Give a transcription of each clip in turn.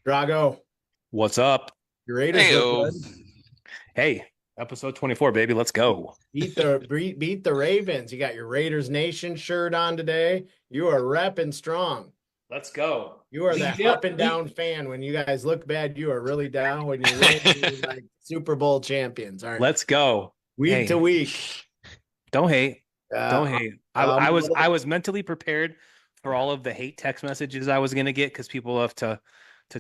Drago, What's up? your Raiders look Heyo. good. Hey, episode 24, baby. Let's go. Beat the Ravens. You got your Raiders Nation shirt on today. You are repping strong. Let's go. You are Lead that me up up. and down fan. When you guys look bad, you are really down. When you win, you're like Super Bowl champions, aren't you? Let's go. Week to Hey, week. don't hate. Don't Uh, hate. I was mentally prepared for all of the hate text messages I was gonna get because people love to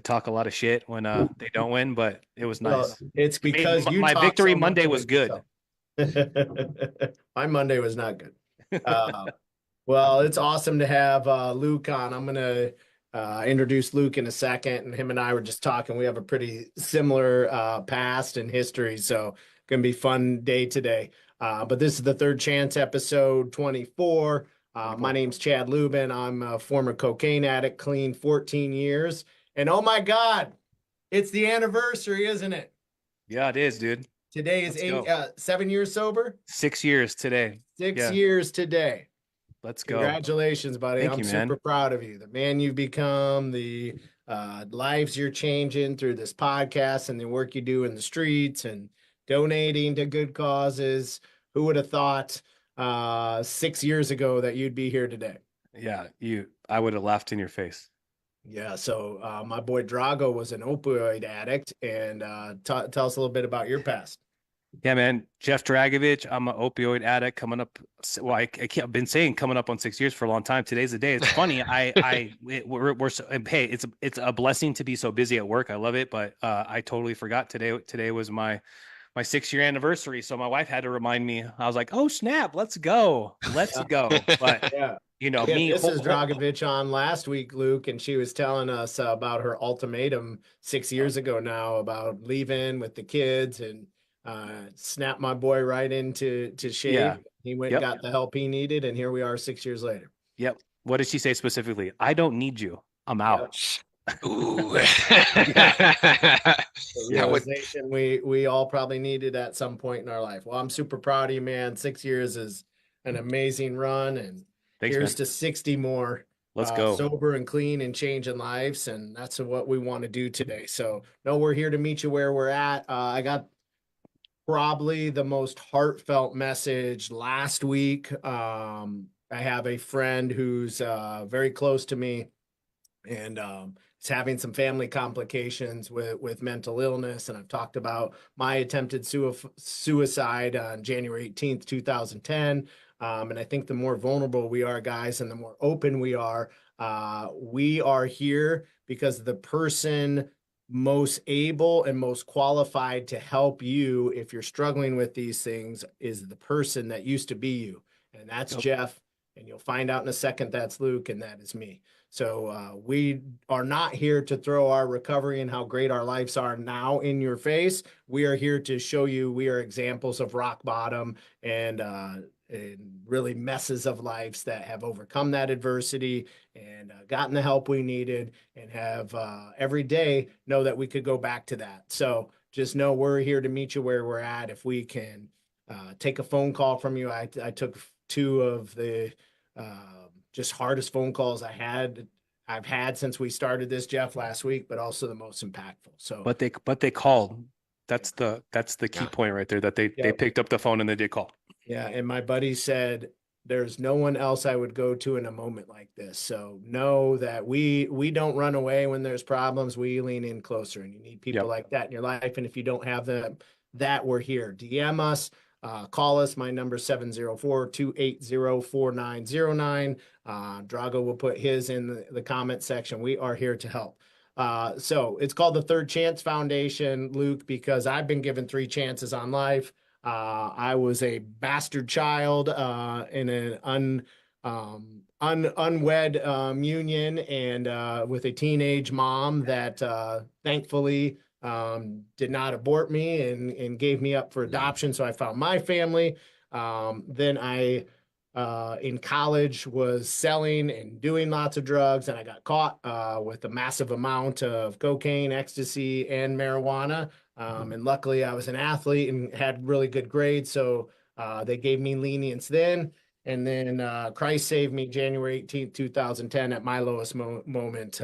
talk a lot of shit when they don't win, but it was well, nice. it's because you My talk victory so much Monday was about good. yourself. My Monday was not good. Well, it's awesome to have Luke on. I'm going to introduce Luke in a second, and him and I were just talking. We have a pretty similar past and history, so going to be fun day today. But this is the Third Chance episode 24. My name's Chad Lubin. I'm a former cocaine addict, clean 14 years. And oh my God, it's the anniversary, isn't it? Yeah, it is, dude. Today is Let's go. 7 years sober. 6 years today. Six Yeah, years today. let's go. Congratulations, buddy. Thank I'm you, man. super proud of you. The man you've become, the lives you're changing through this podcast and the work you do in the streets and donating to good causes. Who would have thought 6 years ago that you'd be here today? Yeah, I would have laughed in your face. Yeah, so my boy Drago was an opioid addict, and tell us a little bit about your past. Yeah, man. Jeff Dragovich. I'm an opioid addict coming up. Well, I've been saying coming up on 6 years for a long time. Today's the day. It's funny. We're so, hey, it's a blessing to be so busy at work. I love it, but I totally forgot today. Today was my 6 year anniversary. So my wife had to remind me. I was like, oh snap, let's go. Let's go. But Yeah. Yeah, me. this is Dragovich on last week, Luke, and she was telling us about her ultimatum 6 years ago now about leaving with the kids and snapped my boy right into shape. Yeah. He went and Yep. got the help he needed, and here we are 6 years later. Yep. What did she say specifically? I don't need you. I'm out. Ooh. The Yeah, realization we all probably needed at some point in our life. Well, I'm super proud of you, man. 6 years is an amazing run, and Thanks, here's man. to 60 more. Let's go. Sober and clean and changing lives, and that's what we want to do today. So, no, we're here to meet you where we're at. I got probably the most heartfelt message last week. I have a friend who's very close to me, and is having some family complications with mental illness. And I've talked about my attempted suicide on January 18th, 2010. And I think the more vulnerable we are, guys, and the more open we are here because the person most able and most qualified to help you if you're struggling with these things is the person that used to be you. And that's Yep. Jeff. And you'll find out in a second that's Luke, and that is me. So we are not here to throw our recovery and how great our lives are now in your face. We are here to show you we are examples of rock bottom and really messes of lives that have overcome that adversity and gotten the help we needed and have every day know that we could go back to that. So just know we're here to meet you where we're at. If we can take a phone call from you, I took two of the just hardest phone calls I've had since we started this, Jeff, last week, but also the most impactful. So, But they called. That's the key Yeah. point right there, that they Yep. picked up the phone and they did call. yeah, and my buddy said there's no one else I would go to in a moment like this. So know that we don't run away when there's problems. We lean in closer, and you need people Yep. like that in your life. And if you don't have them, that we're here. DM us, call us. My number 704-280-4909. Drago will put his in the comment section. We are here to help. So it's called the Third Chance Foundation, Luke, because I've been given three chances on life. I was a bastard child in an unwed union and with a teenage mom that thankfully did not abort me and gave me up for adoption. So I found my family. Then I in college was selling and doing lots of drugs, and I got caught with a massive amount of cocaine, ecstasy, and marijuana. And luckily, I was an athlete and had really good grades, so they gave me lenience then. And then Christ saved me January 18th, 2010, at my lowest moment.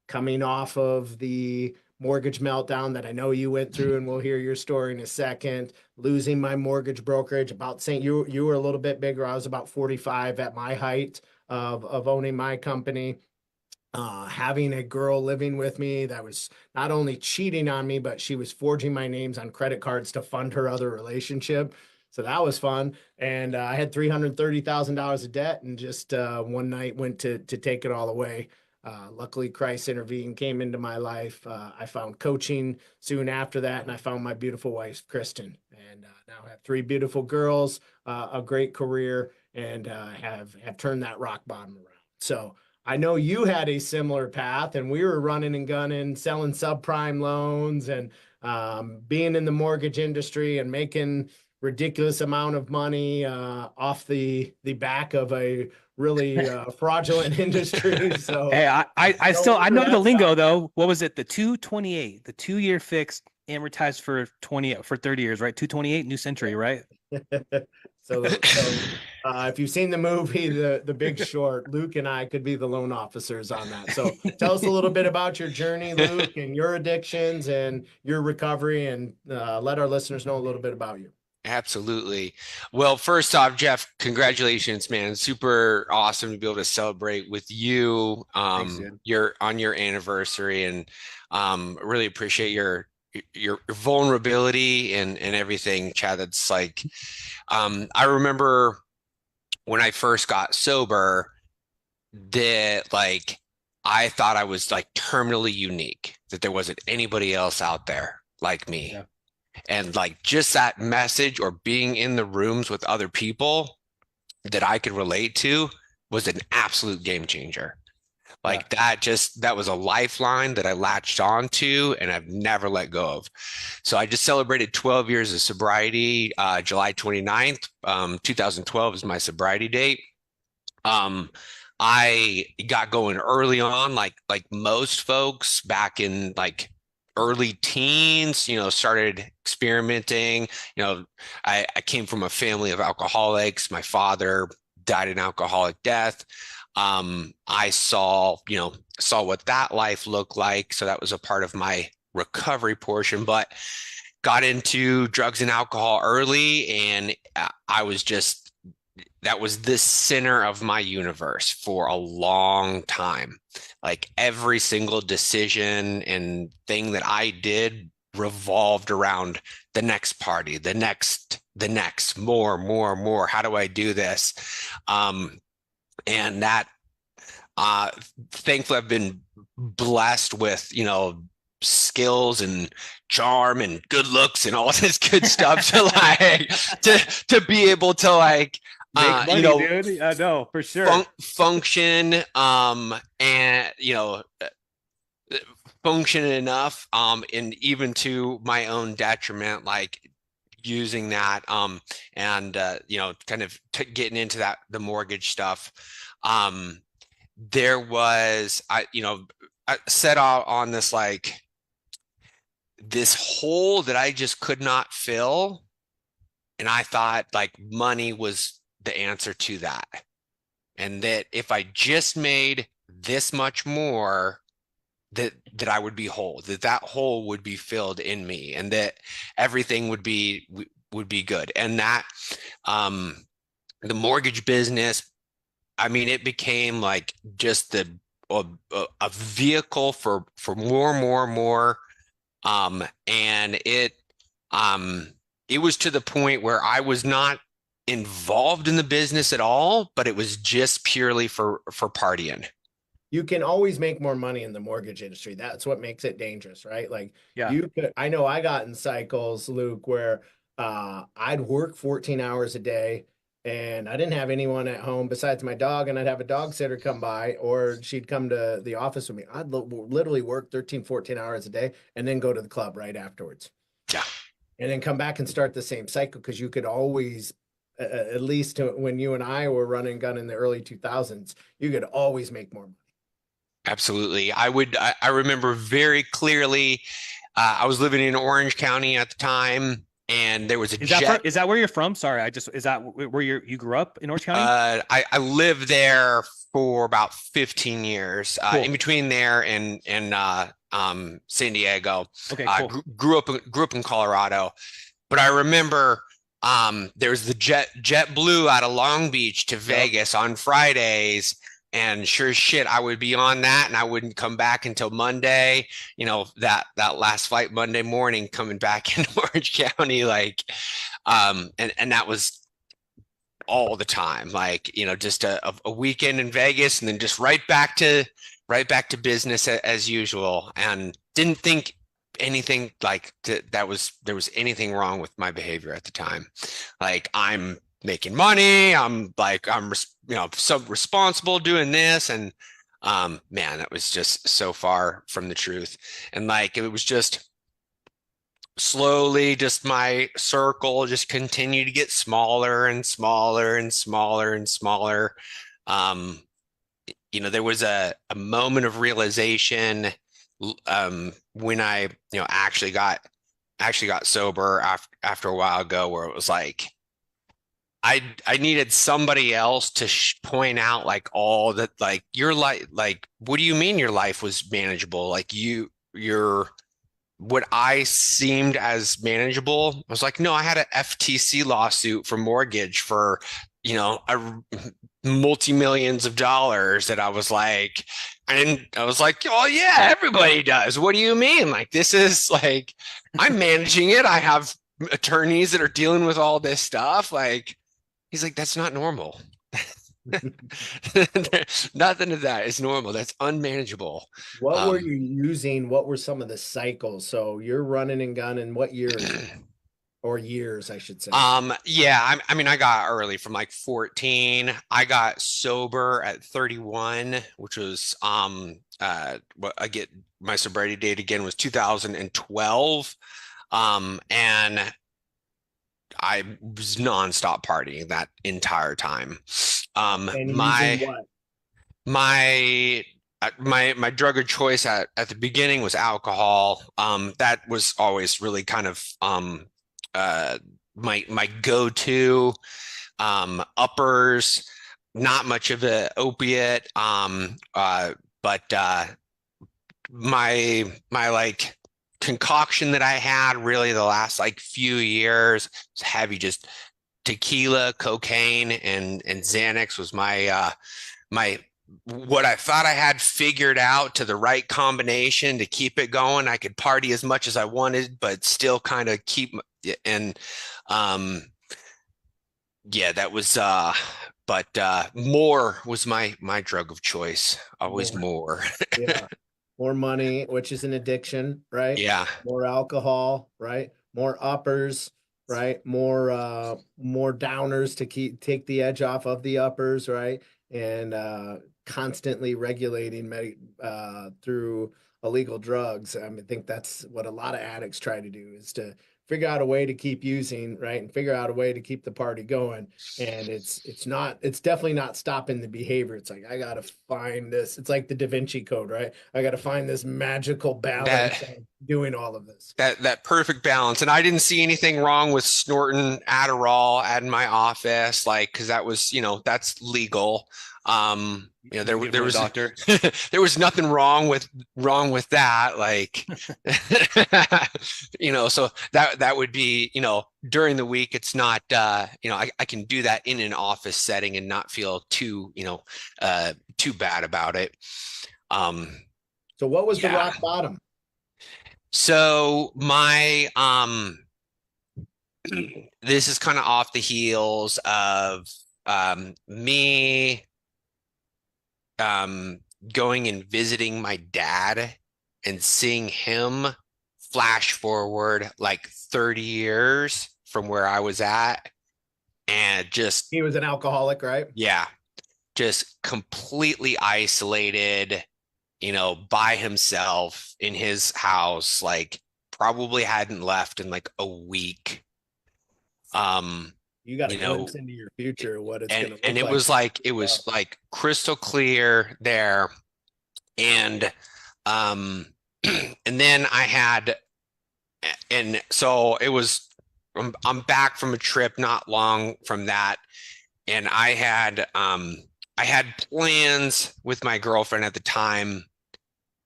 coming off of the mortgage meltdown that I know you went through, and we'll hear your story in a second. Losing my mortgage brokerage, about saying you were a little bit bigger. I was about 45 at my height of owning my company. Having a girl living with me that was not only cheating on me, but she was forging my names on credit cards to fund her other relationship. So that was fun. And I had $330,000 of debt, and just one night went to take it all away. Luckily, Christ intervened, came into my life. I found coaching soon after that, and I found my beautiful wife, Kristen. And now I have three beautiful girls, a great career, and have turned that rock bottom around. So I know you had a similar path, and we were running and gunning, selling subprime loans, and being in the mortgage industry and making ridiculous amount of money off the back of a really fraudulent industry. So Hey, I know the lingo though. What was it? The 228, the 2-year fixed amortized for 30 years, right? 228 New Century, right? So if you've seen the movie, the Big Short, Luke and I could be the loan officers on that. So tell us a little bit about your journey, Luke, and your addictions and your recovery, and let our listeners know a little bit about you. Absolutely. Well, first off, Jeff, congratulations, man. Super awesome to be able to celebrate with you Thanks, dude. on your anniversary, and really appreciate your vulnerability and everything, Chad. That's like I remember when I first got sober that like I thought I was like terminally unique, that there wasn't anybody else out there like me. Yeah. And like just that message or being in the rooms with other people that I could relate to was an absolute game changer. Like that was a lifeline that I latched onto and I've never let go of. So I just celebrated 12 years of sobriety, July 29th, 2012 is my sobriety date. I got going early on, like most folks back in like early teens, started experimenting. I came from a family of alcoholics. My father died an alcoholic death. I saw what that life looked like. So that was a part of my recovery portion, but got into drugs and alcohol early. And that was the center of my universe for a long time. Like every single decision and thing that I did revolved around the next party, the next, more. How do I do this? And that, thankfully I've been blessed with, skills and charm and good looks and all this good stuff to be able to like, Make money, dude. I know for sure. Function, and function enough, and even to my own detriment, like using that, and kind of getting into the mortgage stuff. There was, I set out on this like this hole that I just could not fill, and I thought like money was the answer to that, and that if I just made this much more, that I would be whole, that hole would be filled in me, and that everything would be good. And that the mortgage business, I mean, it became like just a vehicle for more, and it was to the point where I was not involved in the business at all, but it was just purely for partying. You can always make more money in the mortgage industry. That's what makes it dangerous, right? Like I know I got in cycles, Luke, where I'd work 14 hours a day and I didn't have anyone at home besides my dog, and I'd have a dog sitter come by, or she'd come to the office with me. I'd literally work 13, 14 hours a day and then go to the club right afterwards. Yeah. And then come back and start the same cycle, because you could always, at least when you and I were running gun in the early 2000s, you could always make more money. Absolutely. I remember very clearly, I was living in Orange County at the time. and there was a Is that jet. is that where you're from? Sorry, is that where you grew up in Orange County? I lived there for about 15 years, Cool. in between there and San Diego. Okay, Uh, cool. grew up in Colorado, but I remember there was the JetBlue out of Long Beach to Vegas on Fridays. And sure as shit, I would be on that, and I wouldn't come back until Monday. You know, that last flight Monday morning, coming back into Orange County, like, and that was all the time, like, you know, just a weekend in Vegas, and then just right back to business as usual. And didn't think anything like there was anything wrong with my behavior at the time. Like, I'm making money, I'm you know, so responsible doing this, and man, that was just so far from the truth. And like, it was just slowly, just my circle just continued to get smaller and smaller and smaller and smaller. um you know, there was a moment of realization when I, you know, actually got sober after a while ago, where it was like I needed somebody else to point out, like, all that, like, your life, like, what do you mean your life was manageable? Like, you're what I seemed as manageable. I was like, no, I had an FTC lawsuit for mortgage for, you know, multi-millions of dollars that I was like, I was like, oh yeah, everybody does. What do you mean? Like, this is like, I'm managing it. I have attorneys that are dealing with all this stuff. Like, he's like, that's not normal. Nothing of that is normal. That's unmanageable. What were you using? What were some of the cycles? So you're running and gunning. What years or years, I should say? Yeah, I mean, I got early from like 14. I got sober at 31, which was what I get my sobriety date again was 2012. And I was nonstop partying that entire time. And My using what? my drug of choice at the beginning was alcohol. That was always really kind of my go-to. Uppers, not much of an opiate. But my like concoction that I had really the last like few years was heavy, just tequila, cocaine, and Xanax was my my what I thought I had figured out to the right combination to keep it going. I could party as much as I wanted, but still kind of keep, and yeah, that was but more was my drug of choice. Always more. Yeah. More money, which is an addiction, right? Yeah. More alcohol, right? More uppers, right? More downers to take the edge off of the uppers, right? And constantly regulating through illegal drugs. I mean, I think that's what a lot of addicts try to do, is to figure out a way to keep using, right? And figure out a way to keep the party going. And it's definitely not stopping the behavior. It's like, I gotta find this. It's like the Da Vinci Code, right? I gotta find this magical balance of doing all of this. That perfect balance. And I didn't see anything wrong with snorting Adderall in my office, like, because that was, you know, that's legal. You know, there was doctor. there was nothing wrong with that, like, you know, so that would be, you know, during the week, it's not you know, I can do that in an office setting and not feel too, you know, too bad about it. So what was the rock bottom? So my this is kind of off the heels of me going and visiting my dad and seeing him flash forward like 30 years from where I was at, and just, He was an alcoholic, right? yeah, just completely isolated, you know, by himself in his house, like probably hadn't left in like a week. You got a You know, glimpse into your future, what it's and gonna look and it like. was like, it was like crystal clear there. And and then I had, and so it was I'm back from a trip not long from that, and I had plans with my girlfriend at the time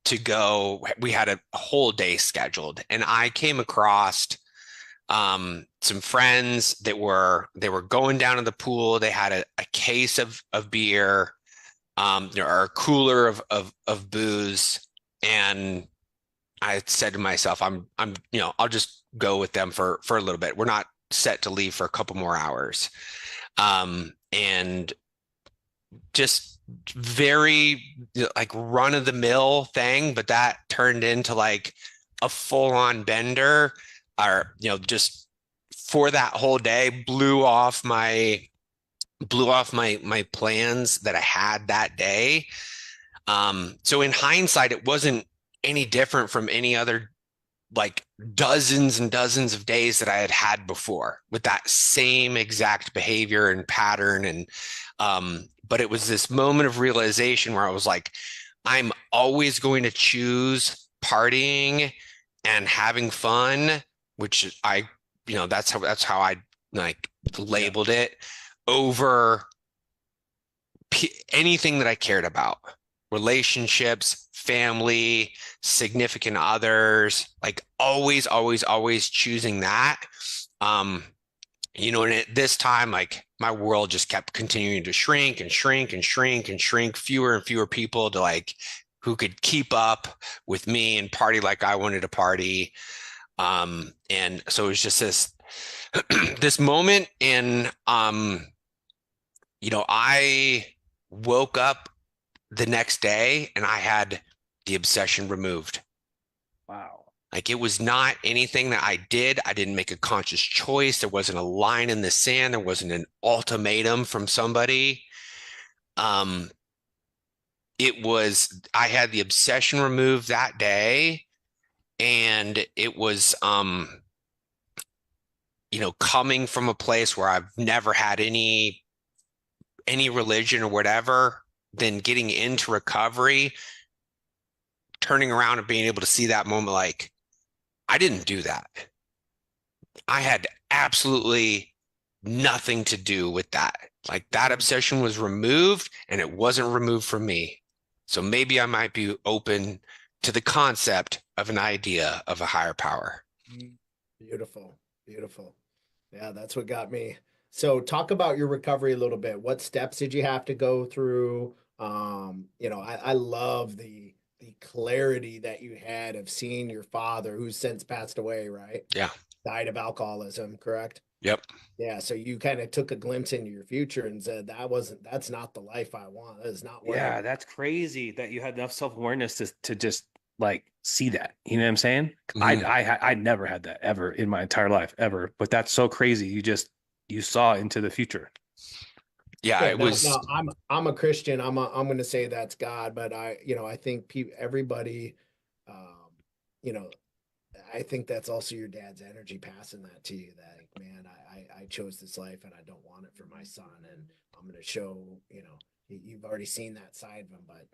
to go. We had a whole day scheduled, and I came across some friends that they were going down to the pool. They had a case of beer, or a cooler of booze, and I said to myself, I'll just go with them for a little bit. We're not set to leave for a couple more hours. And just very like run of the mill thing, but that turned into like a full on bender, or, just for that whole day blew off my plans that I had that day. So in hindsight, it wasn't any different from any other like dozens and dozens of days that I had had before with that same exact behavior and pattern. And but it was this moment of realization where I was like, I'm always going to choose partying and having fun, which that's how I like labeled it, over anything that I cared about. Relationships, family, significant others, like always, always, always choosing that. And at this time, like my world just kept continuing to shrink and shrink and shrink and shrink, fewer and fewer people to like who could keep up with me and party like I wanted to party. And so it was just this this moment, and I woke up the next day and I had the obsession removed. Wow. Like it was not anything that I did. I didn't make a conscious choice. There wasn't a line in the sand. There wasn't an ultimatum from somebody. I had the obsession removed that day, and it was, coming from a place where I've never had any religion or whatever, then getting into recovery, turning around and being able to see that moment, like, I didn't do that. I had absolutely nothing to do with that. Like that obsession was removed, and it wasn't removed from me. So maybe I might be open to the concept of an idea of a higher power. Beautiful. Beautiful. Yeah, that's what got me. So talk about your recovery a little bit. What steps did you have to go through? I love the clarity that you had of seeing your father, who's since passed away, right? Yeah. Died of alcoholism, correct? Yep. Yeah. So you kind of took a glimpse into your future and said, that's not the life I want. That is not what Yeah, that's crazy that you had enough self-awareness to just like see that. You know what I'm saying? Mhm. I never had that ever in my entire life, ever. But that's so crazy. You saw into the future. Yeah, it was. No, I'm a Christian. I'm going to say that's God, but I think everybody, um, you know, I think that's also your dad's energy passing that to you. That man, I chose this life and I don't want it for my son, and I'm going to show. You've already seen that side of him, but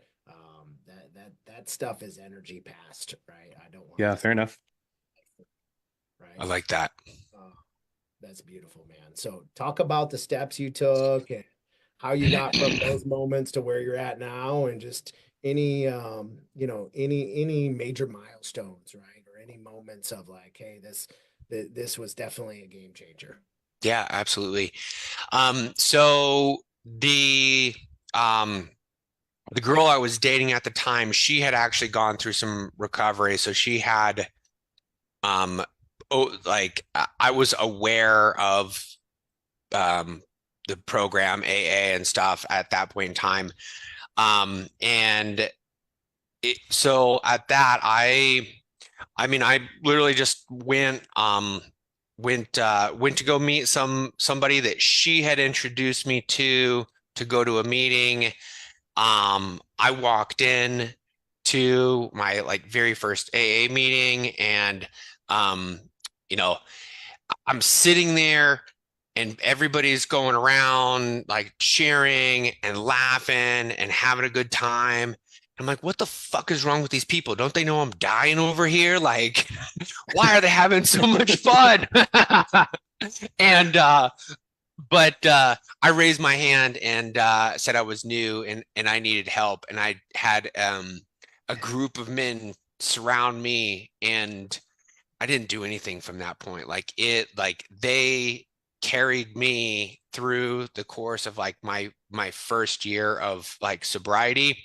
that stuff is energy passed, right? I don't want. Yeah, fair enough. Right. I like that. That's beautiful, man. So talk about the steps you took and how you got from those moments to where you're at now, and just any any major milestones, right? Or any moments of like, hey, this was definitely a game changer. Yeah, absolutely. So the girl I was dating at the time, she had actually gone through some recovery. So she had I was aware of the program AA and stuff at that point in time. So at that, I literally just went to go meet somebody that she had introduced me to go to a meeting. I walked in to my like very first AA meeting, and I'm sitting there and everybody's going around like cheering and laughing and having a good time. I'm like, what the fuck is wrong with these people? Don't they know I'm dying over here? Like, why are they having so much fun? And but I raised my hand and said I was new and I needed help. And I had a group of men surround me, and I didn't do anything from that point. Like they carried me through the course of like my first year of like sobriety.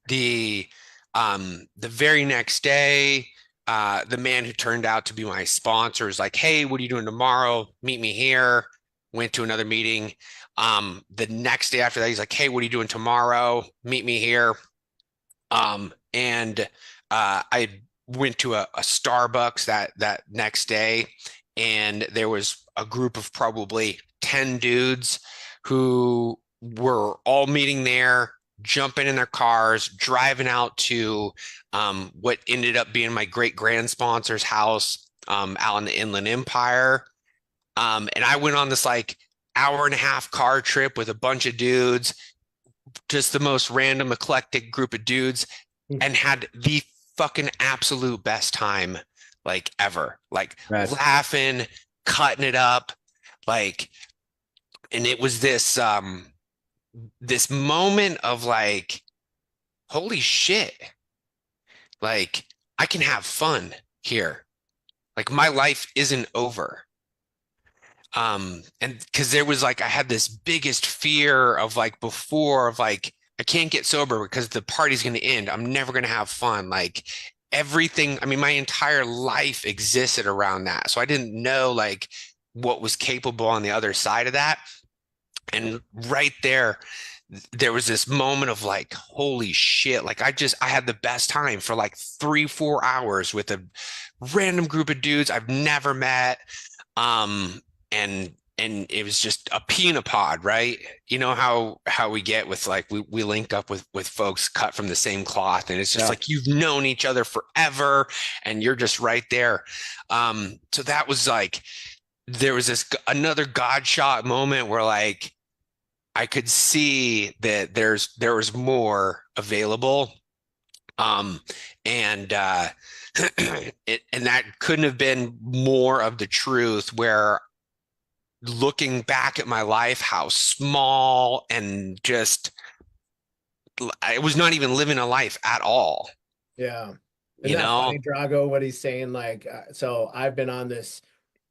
The the very next day, the man who turned out to be my sponsor is like, "Hey, what are you doing tomorrow? Meet me here." Went to another meeting. The next day after that, he's like, "Hey, what are you doing tomorrow? Meet me here." And I went to a Starbucks that next day, and there was a group of probably 10 dudes who were all meeting there, jumping in their cars, driving out to what ended up being my great grand sponsor's house out in the Inland Empire. And I went on this like hour and a half car trip with a bunch of dudes, just the most random, eclectic group of dudes, and had the fucking absolute best time like ever. Like Right. laughing, cutting it up, like, and it was this moment of like, holy shit, like I can have fun here. Like my life isn't over. And because there was like I had this biggest fear of like before of like I can't get sober because the party's going to end. I'm never going to have fun. Like everything, I mean, my entire life existed around that. So I didn't know like what was capable on the other side of that. And right there, there was this moment of like, holy shit. Like I had the best time for like 3, 4 hours with a random group of dudes I've never met. Um, and it was just a peanut pod, right? You know how we get with like we link up with folks cut from the same cloth, and it's just Yeah. like you've known each other forever, and you're just right there. So that was like there was this another God shot moment where like I could see that there was more available. Um, and and that couldn't have been more of the truth where looking back at my life, how small and just I was not even living a life at all, Yeah. Isn't you that know? funny, Drago, what he's saying? Like, so I've been on this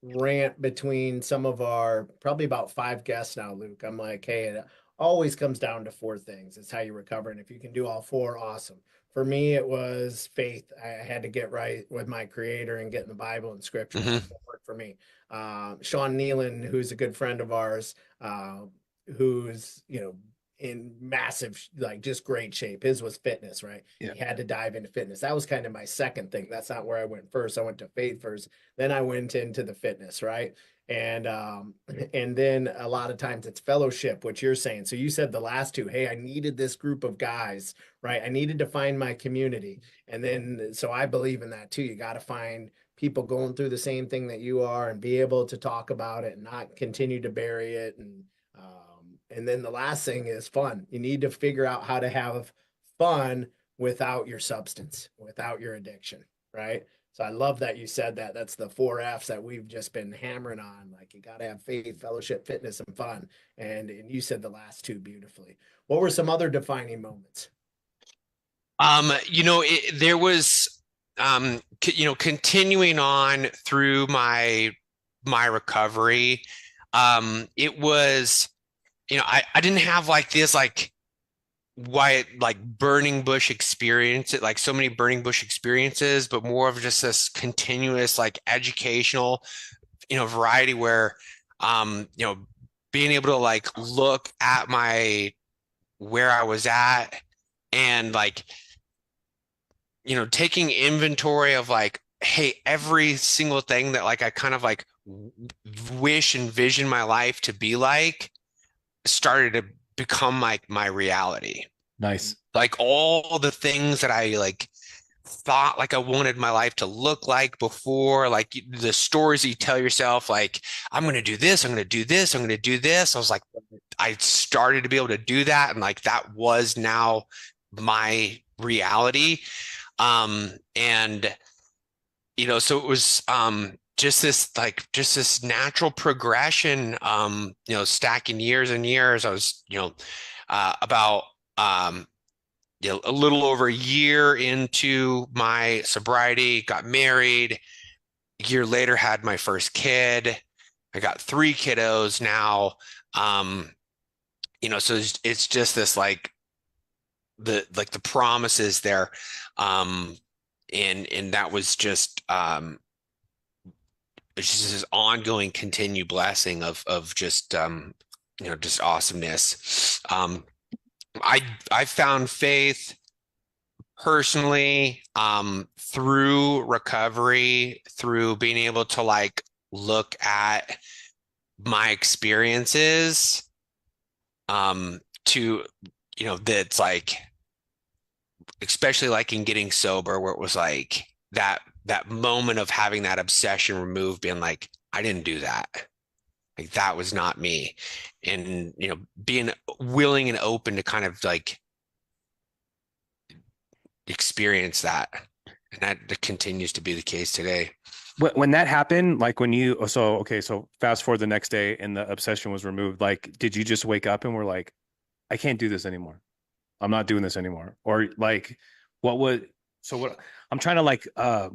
rant between some of our probably about 5 guests now, Luke. I'm like, hey, it always comes down to 4 things. It's how you recover. And if you can do all 4, awesome. For me, it was faith. I had to get right with my creator and get in the Bible and scripture. Hmm. That's what worked for me. Sean Nealon, who's a good friend of ours, who's, in massive, like just great shape. His was fitness, right? Yeah. He had to dive into fitness. That was kind of my second thing. That's not where I went first. I went to faith first. Then I went into the fitness, right? And then a lot of times it's fellowship, what you're saying. So you said the last 2, hey, I needed this group of guys, right? I needed to find my community. And then so I believe in that too. You got to find people going through the same thing that you are and be able to talk about it and not continue to bury it. And then the last thing is fun. You need to figure out how to have fun without your substance, without your addiction, right? So I love that you said that. That's the 4 F's that we've just been hammering on. Like you got to have faith, fellowship, fitness, and fun. And you said the last 2 beautifully. What were some other defining moments? There was continuing on through my recovery. It was, I didn't have like this like why like burning bush experience it like so many burning bush experiences, but more of just this continuous like educational variety where being able to like look at my where I was at and like taking inventory of like, hey, every single thing that like I kind of like wish and vision my life to be like started to become like my reality. Nice. Like all the things that I like thought like I wanted my life to look like before, like the stories that you tell yourself, like I'm going to do this, I'm going to do this, I'm going to do this. I was like, I started to be able to do that. And like that was now my reality. And so it was just this natural progression, stacking years and years. I was, about, a little over a year into my sobriety, got married. A year later, had my first kid. I got 3 kiddos now. So it's just this the promises there. And that was just it's just this ongoing continued blessing of just just awesomeness. I found faith personally through recovery, through being able to look at my experiences to that's especially in getting sober, where it was that moment of having that obsession removed, being I didn't do that. That was not me. And, being willing and open to kind of experience that. And that continues to be the case today. When that happened, so fast forward the next day and the obsession was removed, did you just wake up and were I can't do this anymore. I'm not doing this anymore. Or what I'm trying to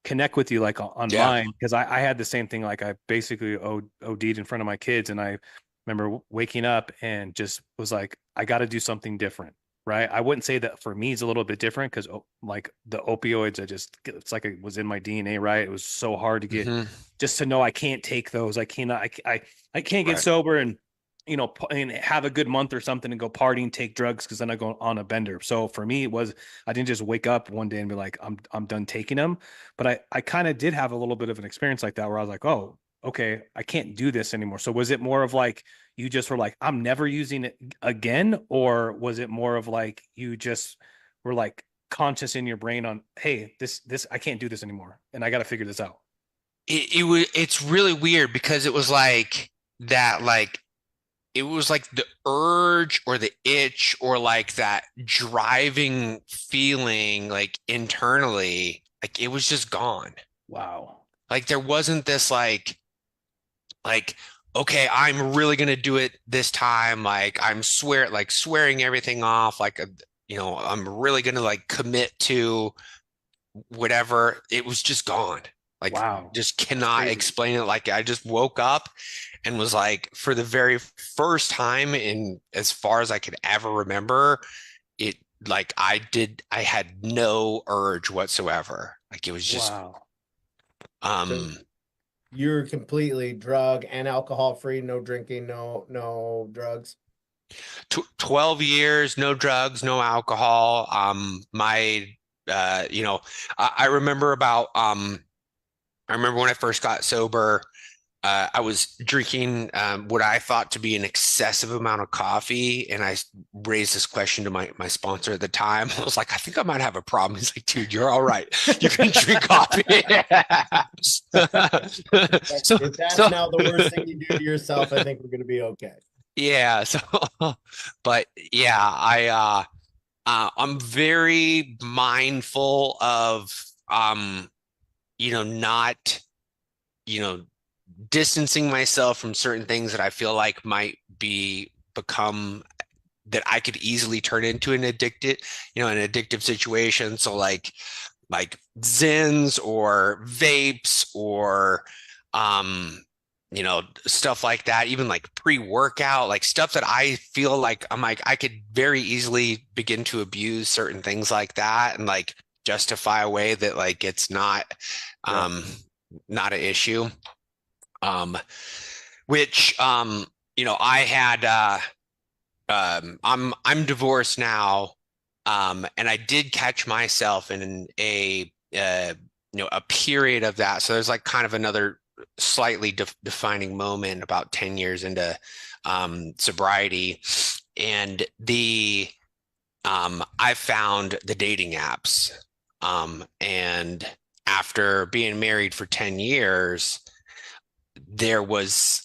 connect with you online, because I had the same thing. I basically OD'd in front of my kids, and I remember waking up and just was I got to do something different. Right. I wouldn't say that for me it's a little bit different, because the opioids, it's it was in my DNA. Right. It was so hard to get just to know I can't take those. I cannot, I can't get sober and and have a good month or something and go party and take drugs, because then I go on a bender. So for me, it was, I didn't just wake up one day and be I'm done taking them. But I kind of did have a little bit of an experience like that, where I was oh, okay, I can't do this anymore. So was it more of you just were I'm never using it again? Or was it more of you just were conscious in your brain on, hey, this, I can't do this anymore, and I got to figure this out? It's really weird, because it was that, it was the urge or the itch or that driving feeling internally, it was just gone. Wow. There wasn't this okay, I'm really gonna do it this time. I'm swearing everything off. I'm really gonna commit to whatever. It was just gone. Wow. Just cannot explain it. I just woke up and was for the very first time in as far as I could ever remember it, I had no urge whatsoever. It was just, wow. So you're completely drug and alcohol free, no drinking, no drugs. 12 years, no drugs, no alcohol. I remember I remember when I first got sober, I was drinking what I thought to be an excessive amount of coffee. And I raised this question to my sponsor at the time. I was I think I might have a problem. He's dude, you're all right. You can drink coffee. If that's now the worst thing you do to yourself, I think we're going to be okay. Yeah. So, but yeah, I'm very mindful of, not, distancing myself from certain things that I feel might become that I could easily turn into an addictive situation. So like Zins or vapes or, stuff like that, even pre-workout, stuff that I feel I'm I could very easily begin to abuse certain things like that and justify a way that it's not, not an issue. Which, I had, I'm divorced now. And I did catch myself in a period of that. So there's kind of another slightly defining moment about 10 years into, sobriety. And I found the dating apps. And after being married for 10 years, there was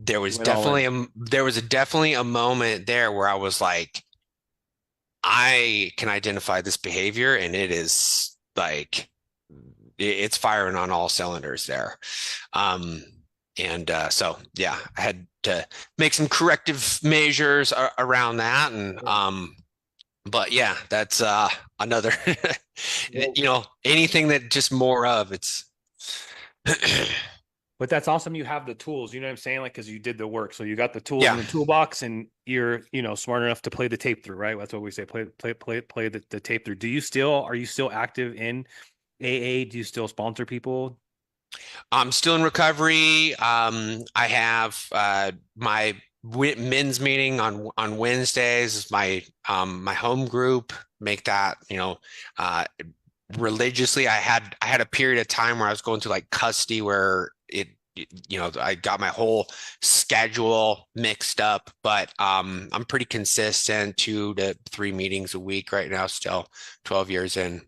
definitely a moment there where I was I can identify this behavior, and it is it's firing on all cylinders there. So yeah, I had to make some corrective measures around that. But yeah, that's another, anything that just more of it's. But that's awesome. You have the tools, you know what I'm saying? Like, cause you did the work. So you got the tools Yeah. in the toolbox and you're, smart enough to play the tape through, right? That's what we say. Play the tape through. Are you still active in AA? Do you still sponsor people? I'm still in recovery. I have my men's meeting on Wednesdays. My my home group, make that religiously. I had a period of time where I was going through like custody where I got my whole schedule mixed up, but I'm pretty consistent, 2 to 3 meetings a week right now, still 12 years in.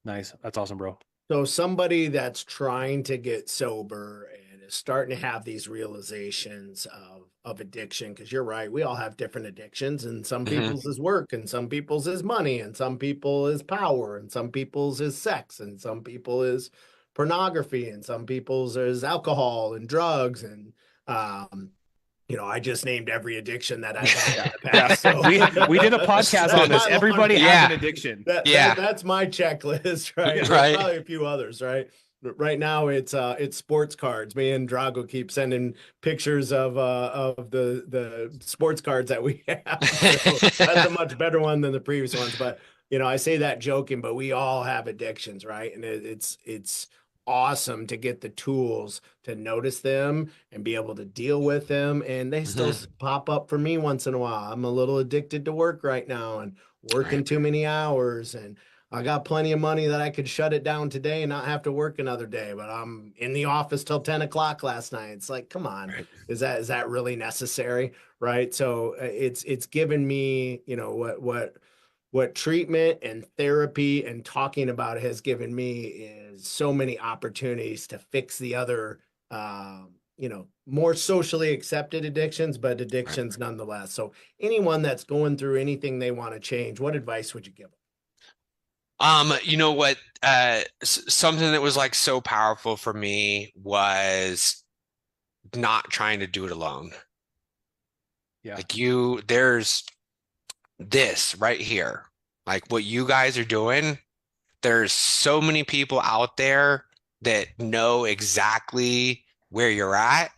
Nice. That's awesome, bro. So somebody that's trying to get sober and is starting to have these realizations of addiction, because you're right, we all have different addictions, and some people's is work, and some people's is money, and some people is power, and some people's is sex, and some people is pornography, and some people's is alcohol and drugs, and I just named every addiction that I've had in the past. So we did a podcast on this. Everybody has an addiction. That's my checklist, right? Right. There's probably a few others, right? Right now it's sports cards. Me and Drago keep sending pictures of the sports cards that we have. So that's a much better one than the previous ones. But I say that joking, but we all have addictions, right? And it's awesome to get the tools to notice them and be able to deal with them. And they still pop up for me once in a while. I'm a little addicted to work right now and working too many hours, and I got plenty of money that I could shut it down today and not have to work another day, but I'm in the office till 10 o'clock last night. It's like, come on, is that really necessary? Right. So it's given me, what treatment and therapy and talking about it has given me is so many opportunities to fix the other, more socially accepted addictions, but addictions nonetheless. So anyone that's going through anything they want to change, what advice would you give them? You know what? Something that was like so powerful for me was not trying to do it alone. Yeah. Like there's this right here, like what you guys are doing. There's so many people out there that know exactly where you're at,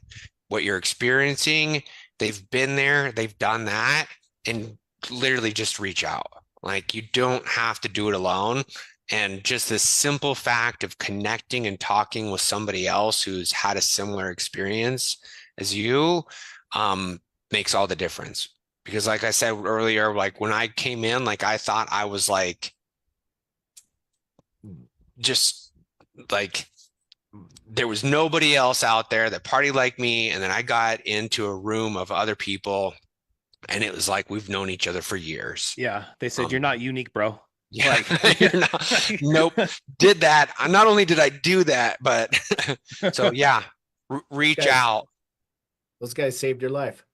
what you're experiencing. They've been there, they've done that, and literally just reach out. Like, you don't have to do it alone. And just the simple fact of connecting and talking with somebody else who's had a similar experience as you makes all the difference. Because like I said earlier, like when I came in, like I thought I was like, just like there was nobody else out there that partied like me. And then I got into a room of other people and it was like, we've known each other for years. Yeah. They said, you're not unique, bro. Yeah. Like, you're not, nope. Did that. Not only did I do that, but so yeah, reach out. Those guys saved your life.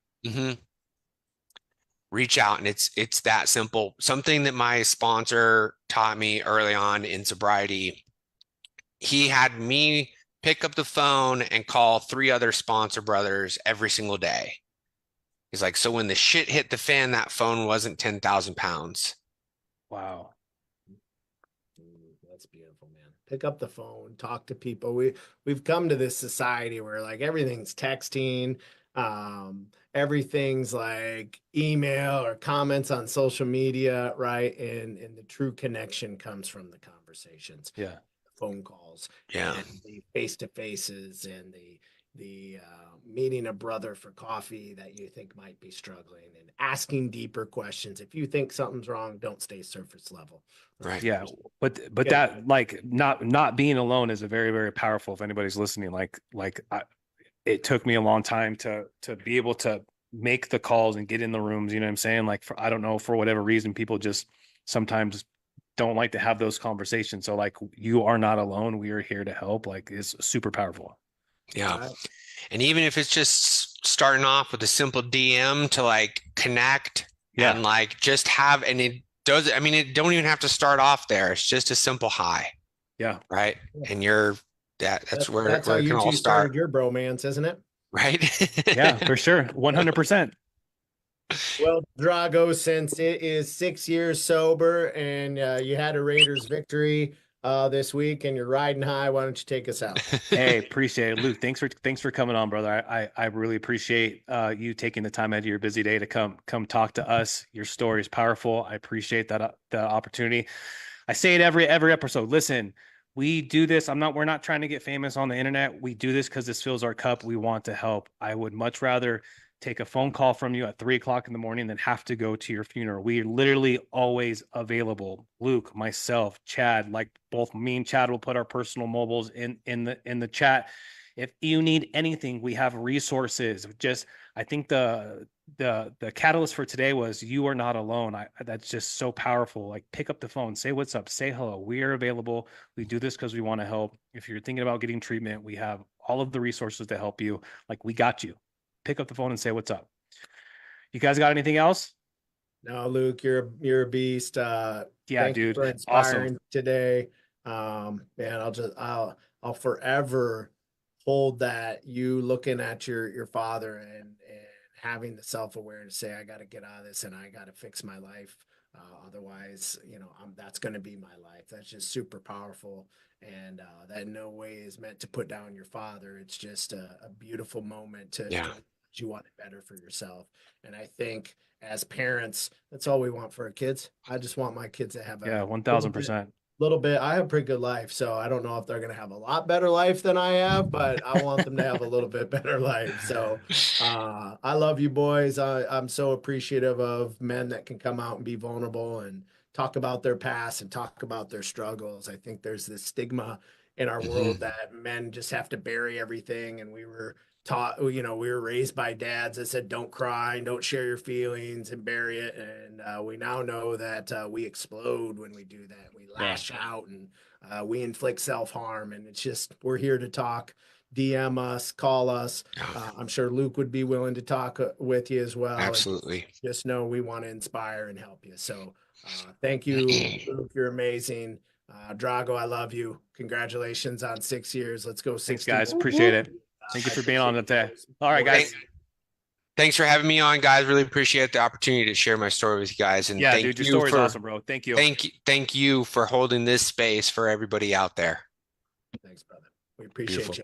Reach out, and it's that simple. Something that my sponsor taught me early on in sobriety, he had me pick up the phone and call 3 other sponsor brothers every single day. He's like, so when the shit hit the fan, that phone wasn't 10,000 pounds. Wow. That's beautiful, man. Pick up the phone, talk to people. We've come to this society where like everything's texting, everything's like email or comments on social media, right? And the true connection comes from the conversations, yeah, phone calls, yeah, and the face-to-faces, and the meeting a brother for coffee that you think might be struggling, and asking deeper questions. If you think something's wrong, don't stay surface level. Right. Yeah. But that, like, not being alone is a very, very powerful, if anybody's listening, it took me a long time to be able to make the calls and get in the rooms. You know what I'm saying? Like, I don't know, for whatever reason, people just sometimes don't like to have those conversations. So like, you are not alone. We are here to help. Like, it's super powerful. Yeah. Right. And even if it's just starting off with a simple DM to like connect, and like just have, and it don't even have to start off there. It's just a simple hi. Yeah. right? Yeah. And that's where That's how it can you all two started start, your bromance, isn't it? right? Yeah, for sure. 100%. Well, Drago, since it is 6 years sober and you had a Raiders victory this week and you're riding high, why don't you take us out? Hey, appreciate it. Luke, thanks for coming on, brother. I really appreciate you taking the time out of your busy day to come talk to us. Your story is powerful. I appreciate that the opportunity. I say it every episode. Listen, we do this. We're not trying to get famous on the internet. We do this because this fills our cup. We want to help. I would much rather take a phone call from you at 3 o'clock in the morning than have to go to your funeral. We are literally always available. Luke, myself, Chad, like both me and Chad will put our personal mobiles in the chat. If you need anything, we have resources. I think the catalyst for today was you are not alone. That's just so powerful. Like, pick up the phone, say what's up, say hello. We are available. We do this because we want to help. If you're thinking about getting treatment, we have all of the resources to help you. Like, we got you. Pick up the phone and say what's up. You guys got anything else? No, Luke, you're a beast. Yeah, Thank you dude. for Awesome. inspiring today. Man, I'll forever hold that, you looking at your father and having the self-awareness to say, I got to get out of this and I got to fix my life. Otherwise, that's going to be my life. That's just super powerful. And that in no way is meant to put down your father. It's just a beautiful moment to Yeah. you want it better for yourself. And I think as parents, that's all we want for our kids. I just want my kids to have Yeah, 1000%. little bit. I have a pretty good life, so I don't know if they're going to have a lot better life than I have, but I want them to have a little bit better life. So I love you boys. I'm so appreciative of men that can come out and be vulnerable and talk about their past and talk about their struggles. I think there's this stigma in our world that men just have to bury everything, and we were taught, we were raised by dads that said don't cry and don't share your feelings and bury it, and we now know that we explode when we do that. We lash out and we inflict self-harm, and it's just, we're here to talk. DM us, call us. I'm sure Luke would be willing to talk with you as well. Absolutely. Just know we want to inspire and help you. So thank you, Luke. You're amazing. Drago, I love you. Congratulations on 6 years. Let's go 6 Thanks, guys. Appreciate it. Thank you for being on today. All right, guys. Thanks for having me on, guys. Really appreciate the opportunity to share my story with you guys. And yeah, thank dude, your you story's for, awesome, bro. Thank you. Thank you for holding this space for everybody out there. Thanks, brother. We appreciate Beautiful. you.